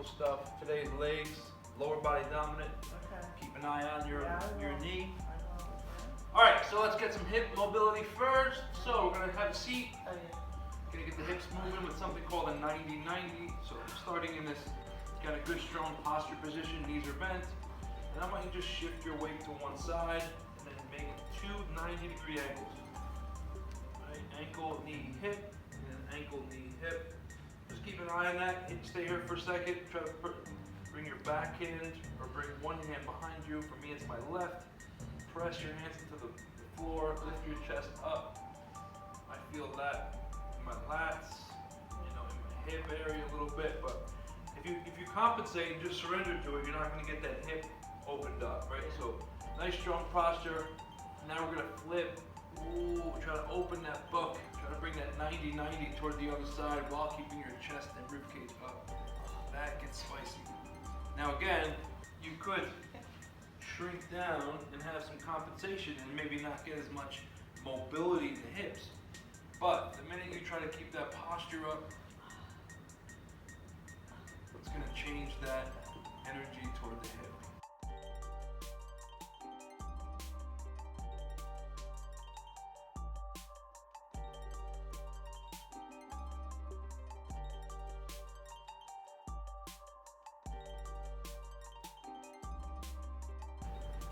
stuff. Today's legs, lower body dominant. Okay. Keep an eye on your knee. I will. All right, so let's get some hip mobility first. So we're gonna have a seat. Oh, yeah. Gonna get the hips moving with something called a 90-90. So starting in this, got a good strong posture position, knees are bent. And I want you to just shift your weight to one side and then make two 90-degree angles. Right, ankle, knee, hip, and then ankle, knee, hip. Just keep an eye on that. Stay here for a second. Try to bring your back hand or bring one hand behind you. For me, it's my left. Press your hands into the floor. Lift your chest up. I feel that in my lats, in my hip area a little bit. But if you compensate and just surrender to it, you're not going to get that hip opened up, right? So nice strong posture. Now we're going to flip. Ooh, try to open that book. Try to bring that 90-90 toward the other side while keeping your chest and ribcage up. That gets spicy. Now again, you could shrink down and have some compensation and maybe not get as much mobility in the hips. But the minute you try to keep that posture up, it's going to change that energy toward the hip.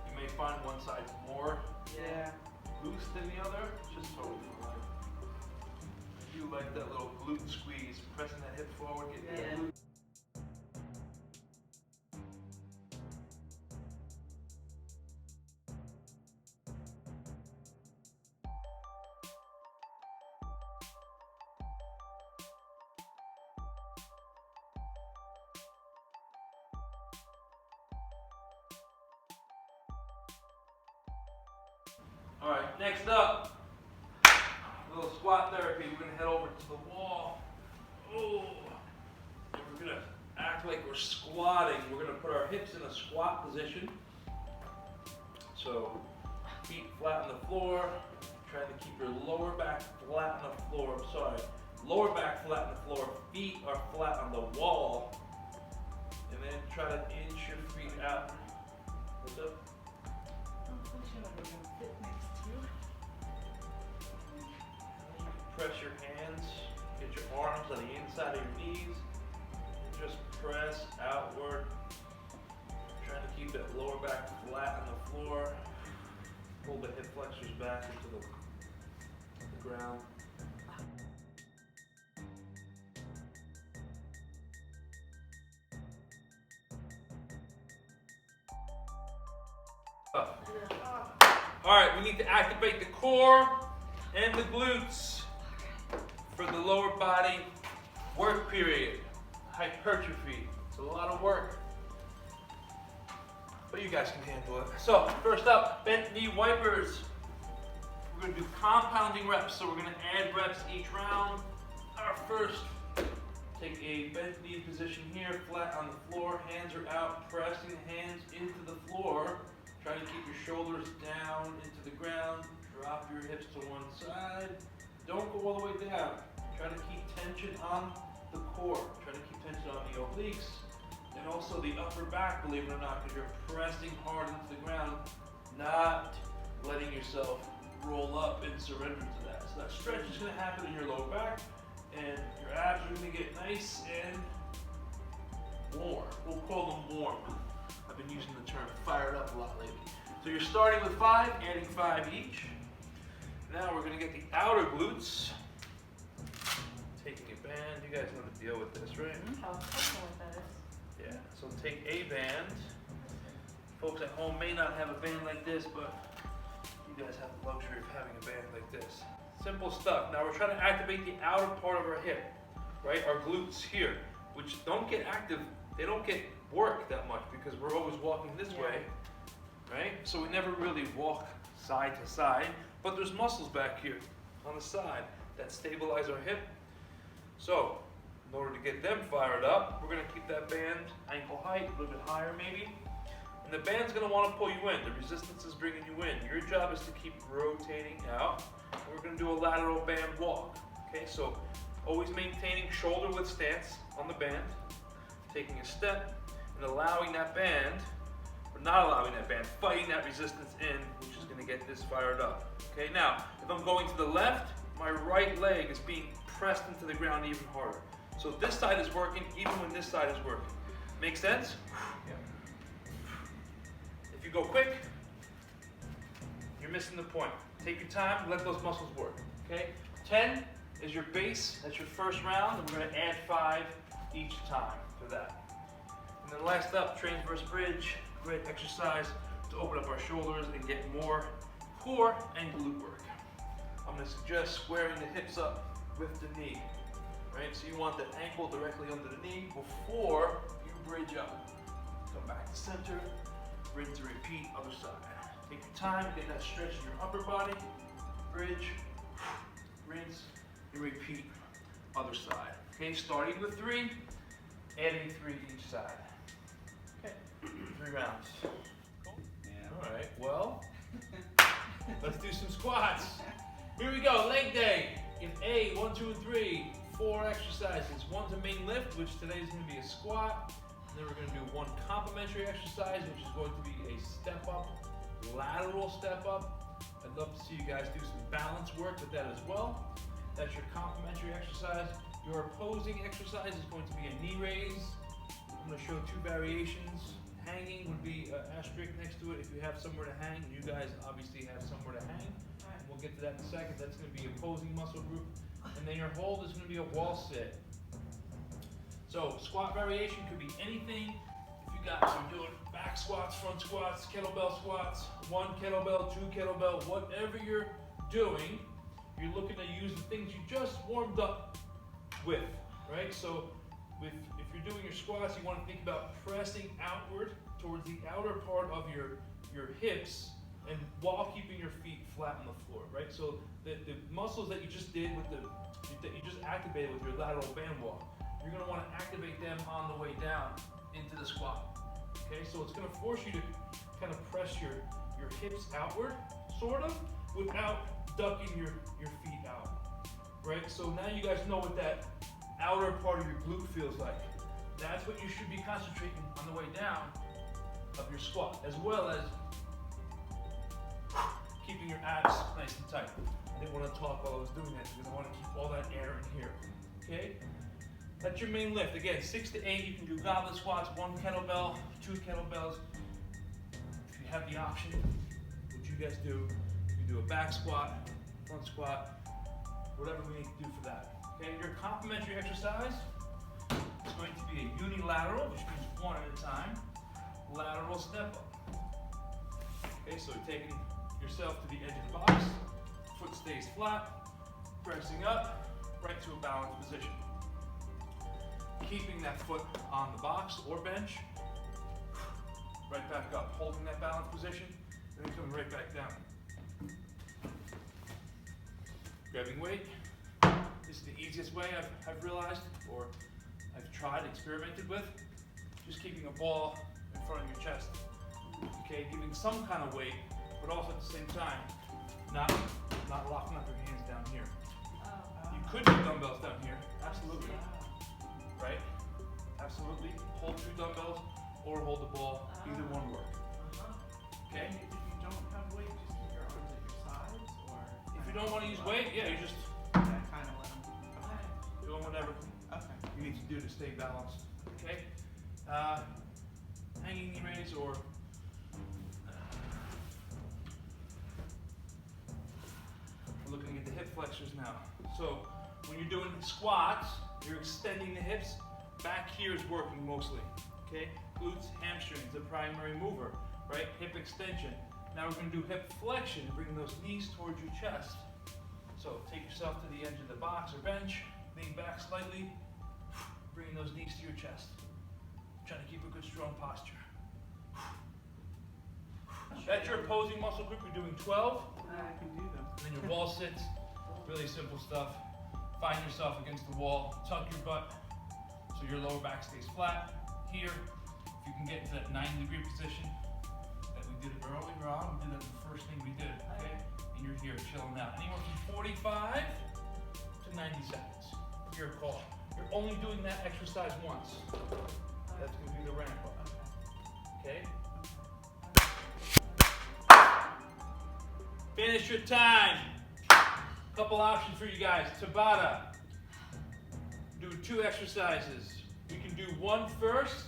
You may find one side more loose than the other. It's just totally fine. I do like that little glute squeeze, pressing that hip forward, getting that glute. All right, next up, a little squat therapy. We're gonna head over to the wall. Oh, and we're gonna act like we're squatting. We're gonna put our hips in a squat position. So, feet flat on the floor. Trying to keep your lower back flat on the floor. I'm sorry, lower back flat on the floor. Feet are flat on the wall. And then try to inch your feet out. What's up? Press your hands, get your arms on the inside of your knees, and just press outward. Trying to keep that lower back flat on the floor. Pull the hip flexors back into the ground. All right, we need to activate the core and the glutes for the lower body work period. Hypertrophy. It's a lot of work, but you guys can handle it. So first up, bent knee wipers. We're going to do compounding reps, so we're going to add reps each round. Our first, take a bent knee position here, flat on the floor, hands are out, pressing the hands into the floor. Try to keep your shoulders down into the ground. Drop your hips to one side. Don't go all the way down. Try to keep tension on the core. Try to keep tension on the obliques and also the upper back, believe it or not, because you're pressing hard into the ground, not letting yourself roll up and surrender to that. So that stretch is going to happen in your lower back, and your abs are going to get nice and warm. We'll call them warm. I've been using the term fired up a lot lately. So you're starting with 5, adding 5 each. Now we're going to get the outer glutes. Taking a band. You guys know the deal with this, right? How what that is. Yeah. So take a band. Folks at home may not have a band like this, but you guys have the luxury of having a band like this. Simple stuff. Now we're trying to activate the outer part of our hip, right? Our glutes here, which don't get active. They don't get work that much because we're always walking this way, right? So we never really walk side to side, but there's muscles back here on the side that stabilize our hip. So in order to get them fired up, we're going to keep that band ankle height, a little bit higher maybe. And the band's going to want to pull you in. The resistance is bringing you in. Your job is to keep rotating out. And we're going to do a lateral band walk. Okay, so always maintaining shoulder width stance on the band. taking a step and allowing that band, or not allowing that band, fighting that resistance in, which is gonna get this fired up. Okay, now, if I'm going to the left, my right leg is being pressed into the ground even harder. So this side is working even when this side is working. Make sense? Yeah. If you go quick, you're missing the point. Take your time, let those muscles work, okay? 10 is your base, that's your first round, and we're gonna add 5 each time for that. And then last up, transverse bridge, great exercise to open up our shoulders and get more core and glute work. I'm gonna suggest squaring the hips up with the knee, right? So you want the ankle directly under the knee before you bridge up. Come back to center, rinse and repeat, other side. Take your time, get that stretch in your upper body, bridge, rinse, and repeat, other side. Okay, starting with 3, adding 3 each side. Okay, 3 rounds. Cool. Yeah. All right, well, let's do some squats. Here we go, leg day. In A, 1, 2, and 3, 4 exercises. One's a main lift, which today is gonna be a squat. And then we're gonna do 1 complementary exercise, which is going to be a step up, lateral step up. I'd love to see you guys do some balance work with that as well. That's your complementary exercise. Your opposing exercise is going to be a knee raise. I'm going to show 2 variations. Hanging would be an asterisk next to it if you have somewhere to hang. You guys obviously have somewhere to hang. And we'll get to that in a second. That's going to be opposing muscle group. And then your hold is going to be a wall sit. So squat variation could be anything. If you guys are doing back squats, front squats, kettlebell squats, 1 kettlebell, 2 kettlebell, whatever you're doing, you're looking to use the things you just warmed up with, right? So if you're doing your squats, you want to think about pressing outward towards the outer part of your hips, and while keeping your feet flat on the floor, right? So the muscles that you just did that you just activated with your lateral band walk, you're going to want to activate them on the way down into the squat. Okay, so it's going to force you to kind of press your hips outward, sort of, without ducking your feet out, right? So now you guys know what that outer part of your glute feels like. That's what you should be concentrating on the way down of your squat, as well as keeping your abs nice and tight. I didn't want to talk while I was doing that because I want to keep all that air in here, okay? That's your main lift. Again, 6 to 8, you can do goblet squats, 1 kettlebell, 2 kettlebells. If you have the option, what you guys do, you can do a back squat, front squat, whatever we need to do for that. Okay, your complementary exercise is going to be a unilateral, which means 1 at a time, lateral step up. Okay, so you're taking yourself to the edge of the box, foot stays flat, pressing up, right to a balanced position. Keeping that foot on the box or bench, right back up, holding that balanced position, then coming right back down. Grabbing weight. This is the easiest way I've realized, or I've tried, experimented with. Just keeping a ball in front of your chest. Okay, giving some kind of weight, but also at the same time, not locking up your hands down here. You could do dumbbells down here, absolutely. Right? Absolutely. Hold 2 dumbbells or hold the ball. Either one work. Okay? If you don't have weight, just keep your arms at your sides, or If you don't want to use weight, yeah, you just kind of let them. Okay. doing whatever Okay. you need to do to stay balanced. Okay? Hanging knee raise or we're looking at the hip flexors now. So when you're doing squats, you're extending the hips. Back here is working mostly, okay? Glutes, hamstrings, the primary mover, right? Hip extension. Now we're gonna do hip flexion, bring those knees towards your chest. So take yourself to the edge of the box or bench, lean back slightly, bringing those knees to your chest. Trying to keep a good, strong posture. That's your opposing muscle group. You're doing 12. I can do them. And then your wall sits, really simple stuff. Find yourself against the wall, tuck your butt so your lower back stays flat. Here, if you can get into that 90-degree position that we did earlier on, we did that the first thing we did, okay? And you're here chilling out. Anywhere from 45 to 90 seconds. Your call. You're only doing that exercise once. That's going to be the ramp up. Okay? Finish your time. Couple options for you guys. Tabata. Do 2 exercises. You can do one first,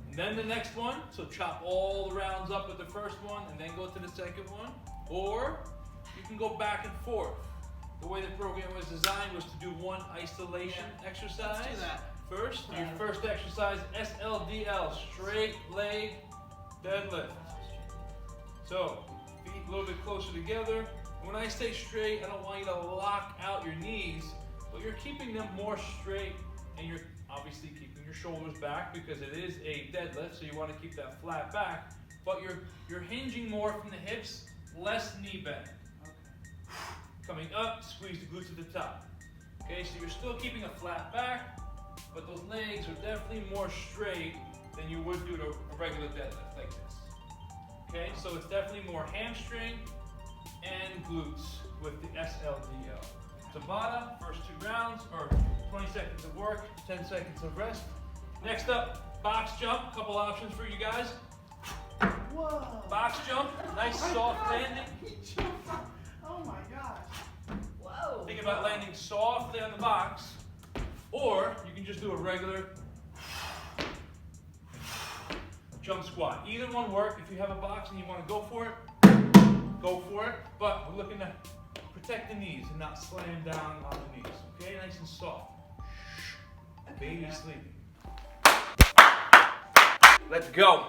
and then the next one. So chop all the rounds up with the first one, and then go to the second one. Or you can go back and forth. The way the program was designed was to do one isolation exercise. Let's do that. First, your first exercise, SLDL, straight leg deadlift. So, feet a little bit closer together. When I say straight, I don't want you to lock out your knees, but you're keeping them more straight, and you're obviously keeping your shoulders back because it is a deadlift, so you want to keep that flat back, but you're hinging more from the hips, less knee bend. Coming up, squeeze the glutes at the top. Okay, so you're still keeping a flat back, but those legs are definitely more straight than you would do to a regular deadlift like this. Okay, so it's definitely more hamstring and glutes with the SLDL. Tabata, first 2 rounds, or 20 seconds of work, 10 seconds of rest. Next up, box jump. Couple options for you guys. Whoa. Box jump, nice soft landing. He jumped up. Oh my gosh. Whoa. Think about landing softly on the box, or you can just do a regular jump squat. Either one work. If you have a box and you want to go for it, go for it. But we're looking to protect the knees and not slam down on the knees. Okay, nice and soft. Baby sleeping. Let's go.